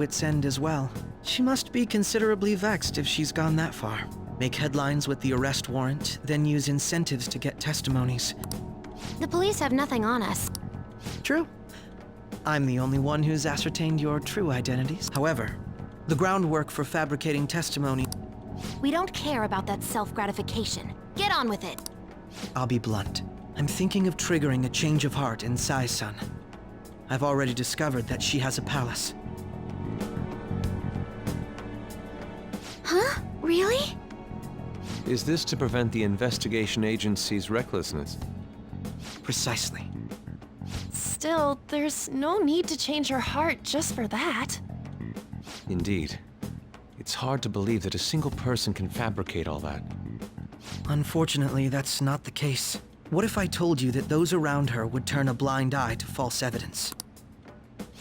wit's end as well. She must be considerably vexed if she's gone that far. Make headlines with the arrest warrant, then use incentives to get testimonies. The police have nothing on us. True. I'm the only one who's ascertained your true identities. However, the groundwork for fabricating testimony... We don't care about that self-gratification. Get on with it. I'll be blunt. I'm thinking of triggering a change of heart in Sai-san. I've already discovered that she has a palace. Huh? Really? Is this to prevent the investigation agency's recklessness? Precisely. Still, there's no need to change her heart just for that. Indeed. It's hard to believe that a single person can fabricate all that. Unfortunately, that's not the case. What if I told you that those around her would turn a blind eye to false evidence?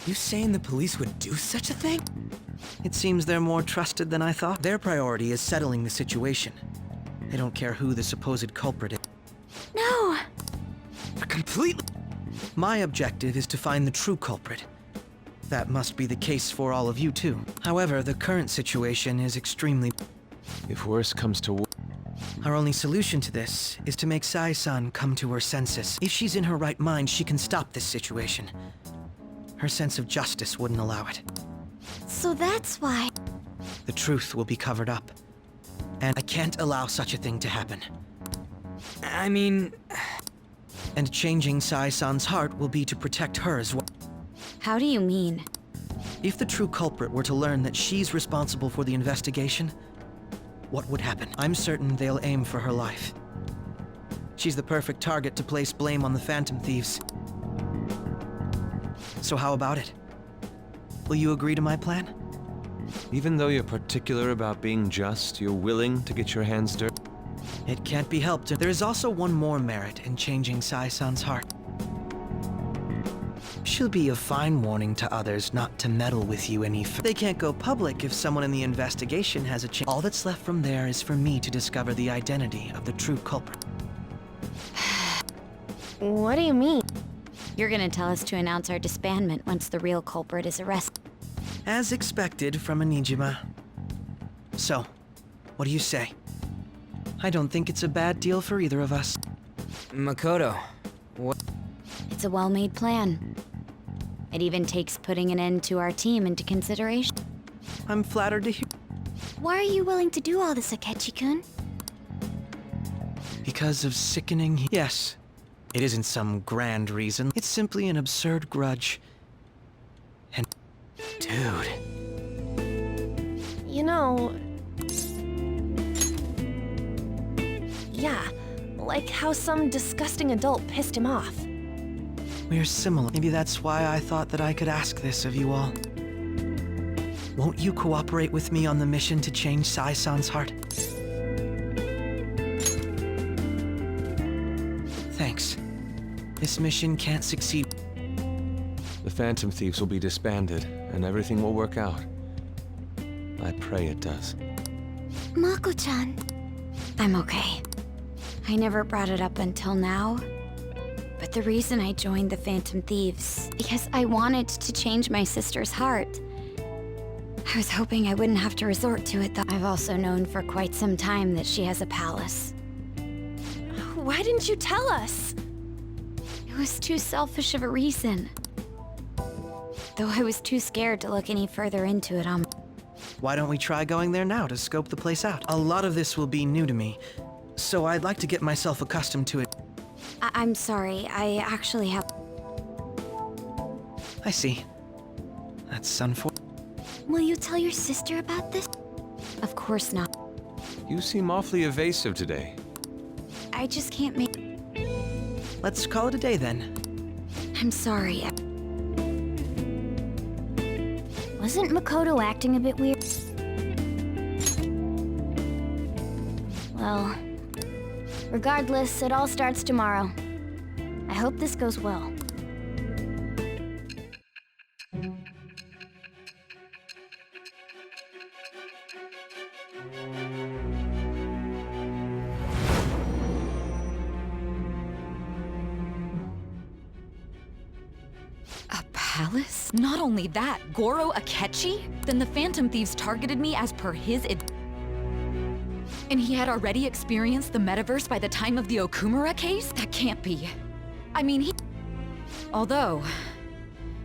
You saying the police would do such a thing? It seems they're more trusted than I thought. Their priority is settling the situation. They don't care who the supposed culprit is. No! Completely. My objective is to find the true culprit. That must be the case for all of you too. However, the current situation is extremely... If worse comes to worse... Our only solution to this is to make Sai-san come to her senses. If she's in her right mind, she can stop this situation. Her sense of justice wouldn't allow it. So that's why... The truth will be covered up. And I can't allow such a thing to happen. I mean... And changing Sai-san's heart will be to protect her as well. How do you mean? If the true culprit were to learn that she's responsible for the investigation, what would happen? I'm certain they'll aim for her life. She's the perfect target to place blame on the Phantom Thieves. So how about it? Will you agree to my plan? Even though you're particular about being just, you're willing to get your hands dirty? It can't be helped. There is also one more merit in changing Sai-san's heart. She'll be a fine warning to others not to meddle with you any further. They can't go public if someone in the investigation has a chance. All that's left from there is for me to discover the identity of the true culprit. What do you mean? You're gonna tell us to announce our disbandment once the real culprit is arrested. As expected from a Niijima. So, what do you say? I don't think it's a bad deal for either of us. Makoto, what? It's a well-made plan. It even takes putting an end to our team into consideration. I'm flattered to hear. Why are you willing to do all this, Akechi-kun? Because of sickening... Yes. It isn't some grand reason. It's simply an absurd grudge. And... Dude... You know... Yeah, like how some disgusting adult pissed him off. We're similar. Maybe that's why I thought that I could ask this of you all. Won't you cooperate with me on the mission to change Sai-san's heart? Thanks. This mission can't succeed. The Phantom Thieves will be disbanded, and everything will work out. I pray it does. Mako-chan. I'm okay. I never brought it up until now. But the reason I joined the Phantom Thieves, because I wanted to change my sister's heart. I was hoping I wouldn't have to resort to it, though. I've also known for quite some time that she has a palace. Why didn't you tell us? It was too selfish of a reason. Though I was too scared to look any further into it on... Why don't we try going there now to scope the place out? A lot of this will be new to me, so I'd like to get myself accustomed to it. I'm sorry, I actually have... I see. That's unfortunate. Will you tell your sister about this? Of course not. You seem awfully evasive today. I just can't make... Let's call it a day then. I'm sorry. Wasn't Makoto acting a bit weird? Well, regardless, it all starts tomorrow. I hope this goes well. A palace? Not only that, Goro Akechi? Then the Phantom Thieves targeted me as per his and he had already experienced the metaverse by the time of the Okumura case? That can't be. I mean, although,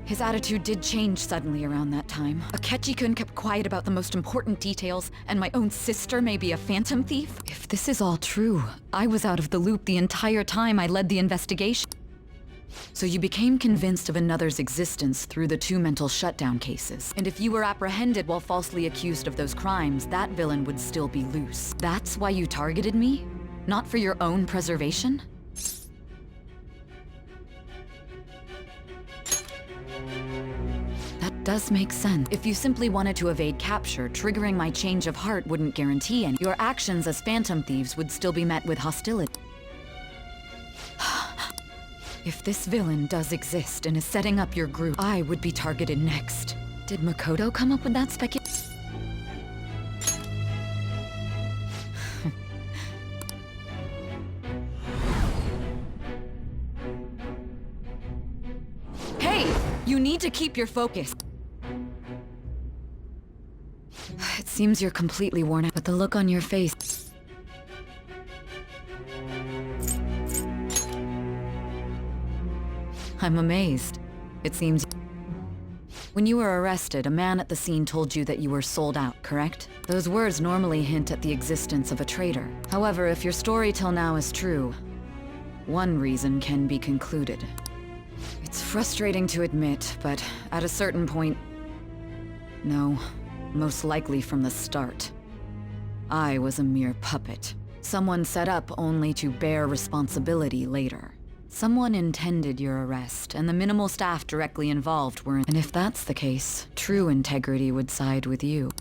his attitude did change suddenly around that time. Akechi-kun kept quiet about the most important details, and my own sister may be a Phantom Thief? If this is all true, I was out of the loop the entire time I led the investigation. So you became convinced of another's existence through the 2 mental shutdown cases. And if you were apprehended while falsely accused of those crimes, that villain would still be loose. That's why you targeted me? Not for your own preservation? That does make sense. If you simply wanted to evade capture, triggering my change of heart wouldn't guarantee any. Your actions as Phantom Thieves would still be met with hostility. If this villain does exist and is setting up your group, I would be targeted next. Did Makoto come up with that speculation? Hey! You need to keep your focus. It seems you're completely worn out, but the look on your face... I'm amazed. It seems... When you were arrested, a man at the scene told you that you were sold out, correct? Those words normally hint at the existence of a traitor. However, if your story till now is true, one reason can be concluded. It's frustrating to admit, but at a certain point... No, most likely from the start. I was a mere puppet. Someone set up only to bear responsibility later. Someone intended your arrest, and the minimal staff directly involved were in. And if that's the case, true integrity would side with you.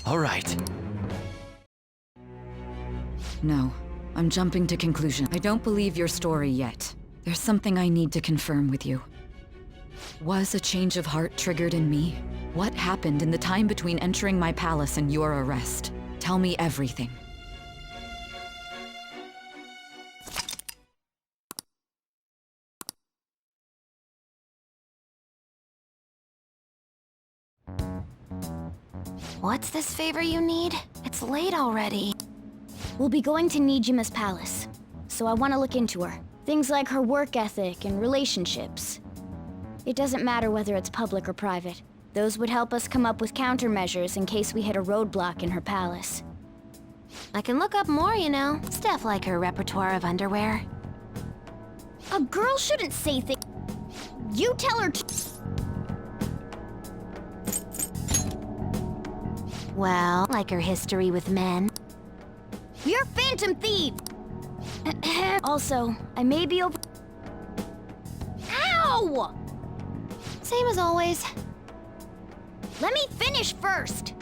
All right. No, I'm jumping to conclusion. I don't believe your story yet. There's something I need to confirm with you. Was a change of heart triggered in me? What happened in the time between entering my palace and your arrest? Tell me everything. What's this favor you need? It's late already. We'll be going to Niijima's palace, so I want to look into her. Things like her work ethic and relationships. It doesn't matter whether it's public or private. Those would help us come up with countermeasures in case we hit a roadblock in her palace. I can look up more, you know. Stuff like her repertoire of underwear. A girl shouldn't say things. You tell her to... Well, like her history with men. You're Phantom Thief! Also, I may be over... Ow! Same as always. Let me finish first!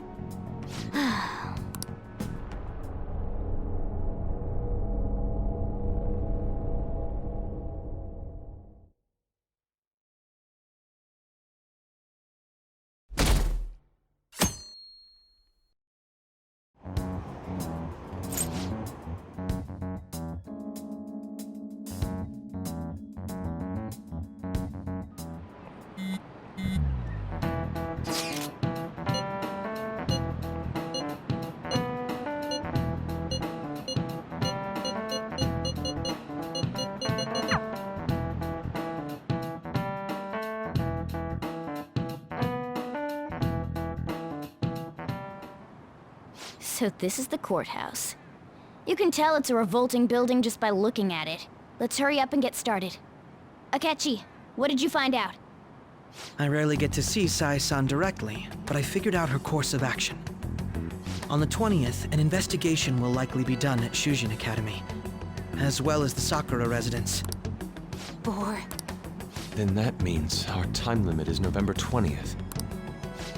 So this is the courthouse. You can tell it's a revolting building just by looking at it. Let's hurry up and get started. Akechi, what did you find out? I rarely get to see Sai-san directly, but I figured out her course of action. On the 20th, an investigation will likely be done at Shujin Academy, as well as the Sakura residence. Then that means our time limit is November 20th.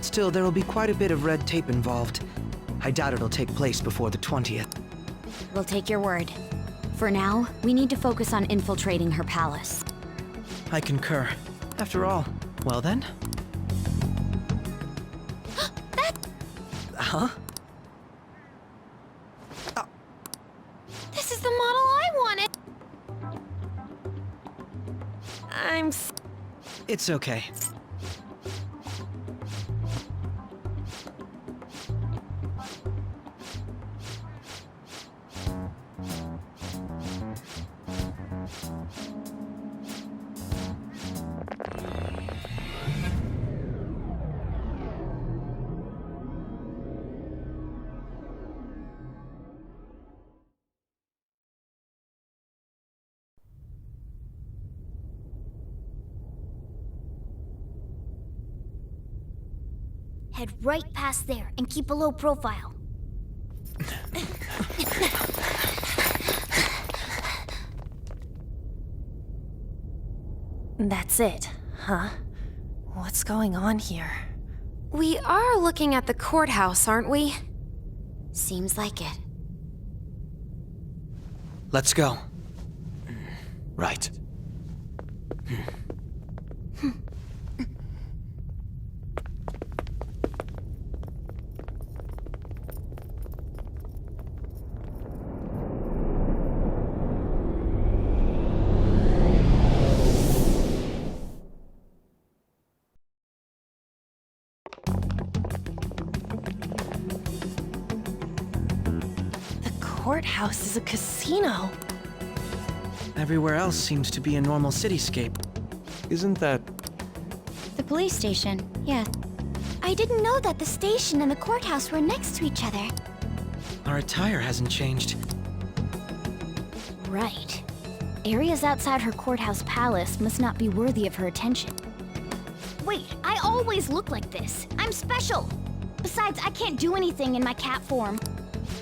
Still, there will be quite a bit of red tape involved. I doubt it'll take place before the 20th. We'll take your word. For now, we need to focus on infiltrating her palace. I concur. After all, well then? That... Huh? It's okay. Head right past there and keep a low profile. That's it, huh? What's going on here? We are looking at the courthouse, aren't we? Seems like it. Let's go. Right. The courthouse is a casino. Everywhere else seems to be a normal cityscape. Isn't that... The police station, yeah. I didn't know that the station and the courthouse were next to each other. Our attire hasn't changed. Right. Areas outside her courthouse palace must not be worthy of her attention. Wait, I always look like this. I'm special. Besides, I can't do anything in my cat form.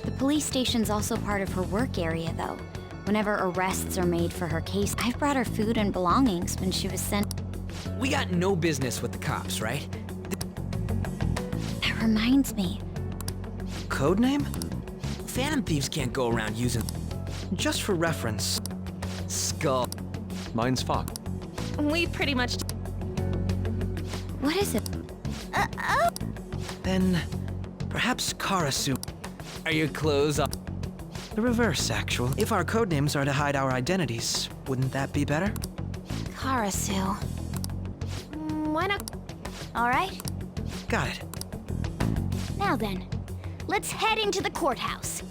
The police station's also part of her work area, though. Whenever arrests are made for her case, I've brought her food and belongings when she was sent. We got no business with the cops, right? That reminds me. Codename? Phantom thieves can't go around using Just for reference. skull. Mine's Fox. We pretty much... What is it? Then, perhaps Karasu. Are your clothes up? The reverse, actual. If our codenames are to hide our identities, wouldn't that be better? Karasu. Why not? All right. Got it. Now then, let's head into the courthouse.